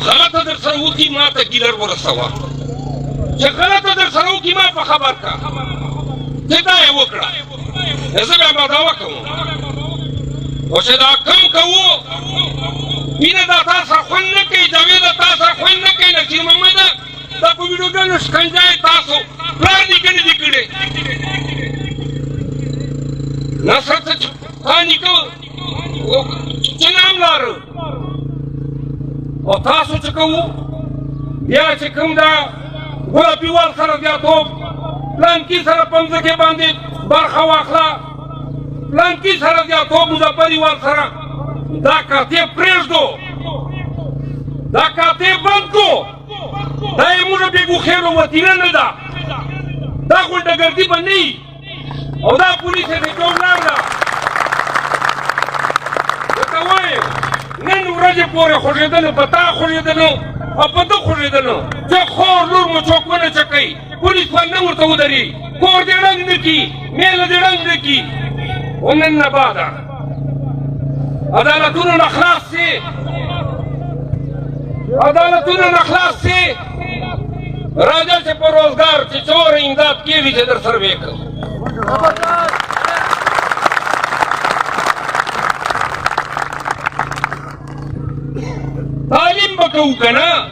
غلطه در سره وکړي ما ته ګیلر ورسوه چې غلطه در سره وکړي ما په خبر کا چې دا یې وکړه زه بیا به دعوه کوم خو چې دا کم کوو مینه دا تا سره خوند نه کوي جاویده تا سره خوند نه کوي نصیر محمده دا په ویډیوګانو شکنجه یې تاسو پلار نیکه دي کړې نصرت تا نیکه چې نام لاره او تاسو چې کوو بیا چې کوم دا ګلابیوال سره زیاتوب پلانکي سره په مځکې باندې برخه واخله پلانکي سره زیاتوب مظفریوال سره دا کاتې پرېږدو دا کاتې بند کړو دا یې موږ بېګوخېرو وطینه نه ده دا غونډهګردي به نه وي او دا پولیس یې د جوړلار ده ورته وایم نن ورځې پورې خوږېدلو په تا خوږېدلو او په ده خوږېدلو چې خور لور مو چوکونه چکوي پولیس به نه ورته ودرېږي کور دې ړنګ نه کړي میله دې ړنګ نه کړي و نن نه بعده عدالتونه نه خلاص سي عدالتونه نه خلاص سي راځه چې په روزګار چې څومره امداد کېږي چې در سره ویې کړم تعلیم به کوو که نه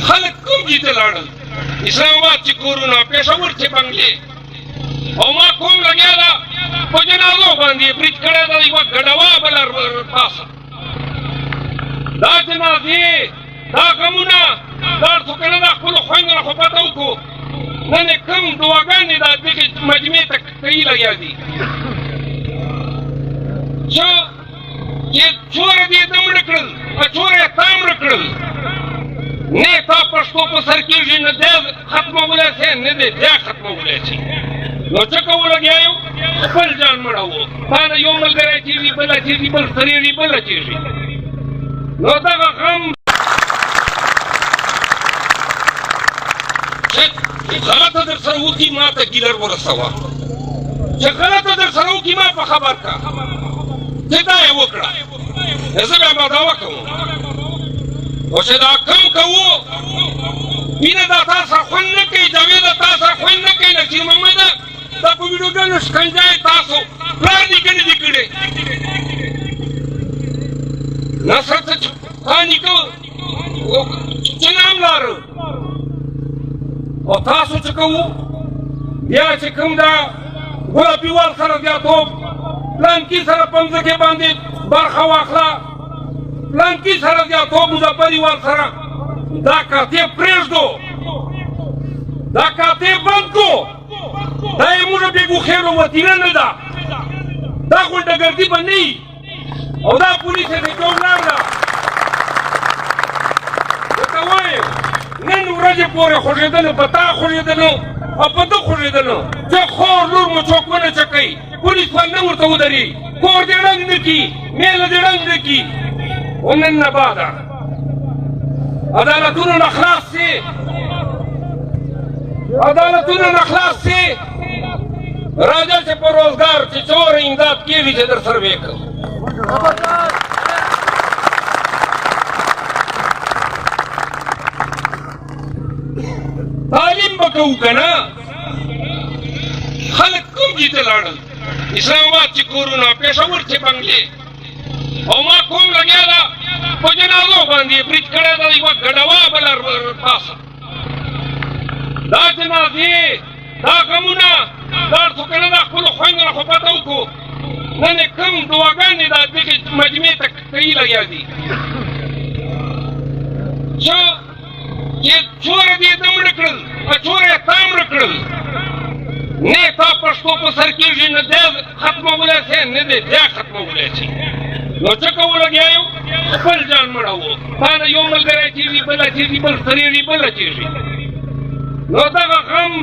خلک کوم ځای ته لاړل اسلام آباد چې کورونه پېښور چې بنګلې او ما کوم لګیا ده په جنازو باندې برید کړی ده یوه ګډوه بله پاسه دا جنازې دا غمونه دا څو کله دا خپلو خویندو نه خو پته وکړو نن یې کوم دعاګانې دا دغې مجمعې ته کوي لګیا دي چې څومره دې ده مړه کړل او څومره یې تا مړه کړل نه یې تا پښتو په سر کېږي نه دی ختمولی شي نه دی بیا ختمولی شي نو څه کوو لګیا یو خپل ځان مړوو تا نه یو ملګری چېږي بل اچېږي بل سرېږي بل اچېږي نو دغه غم چې غلطه در سره وکړي ما ته ګیلر ورسوه چې غلطه در سره وکړي ما په خبر کا چې دا یې وکړه زه بیا به دعوه کوم خو چې دا کم کوو مینه دا تا سره خوند نه کوي جاویده تا سره خوند نه کوي نصیر محمده دا په ویډیوګانو شکنجه یې تاسو پلار نیکه دي کړې نصرت تا نیکه چې نام لاره او تاسو چې کوو بیا چې کوم دا ګلابیوال سره زیاتوب پلانکي سره په مځکې باندې برخه واخله پلانکي سره زیاتوب مظفریوال سره دا کاتې پرېږدو دا کاتې بند کړو دا یې موږ بېګوخېرو وطینه نه ده دا غونډهګردي به نه وي او دا پولیس یې د جوړلار ده ورته وایم نن ورځې پورې خوږېدلو په تا خوږېدلو او په ده خوږېدلو چې خور لور مو چوکونه چکوي پولیس به نه ورته ودرېږي کور دې ړنګ نه کړي میله دې ړنګ نه کړي و نن نه بعده عدالتونه نه خلاص سي عدالتونه نه خلاص سي راځه چې په روزګار چې څومره امداد کېږي چې در سره ویې کړم تعلیم به کوو که نه خلک کوم ځای ته لاړل اسلام آباد چې کورونه پېښور چې بنګلې او ما کوم لګیا ده په جنازو باندې برید کړی ده یوه ګډوه بله پاسه دا جنازې دا غمونه دا څو کله دا خپلو خویندو نه خو پته وکړو نن یې کوم دعاګانې دا دغې مجمعې ته کوي لګیا دي چې څومره دې ده مړه کړل او څومره یې تا مړه کړل نه یې تا پښتو په سر کېږي نه دی ختمولی شي نه دی بیا ختمولی شي نو څه کوو لګیا یو خپل ځان مړوو تا نه یو ملګری چېږي بل اچېږي بل سرېږي بل اچېږي نو دغه غم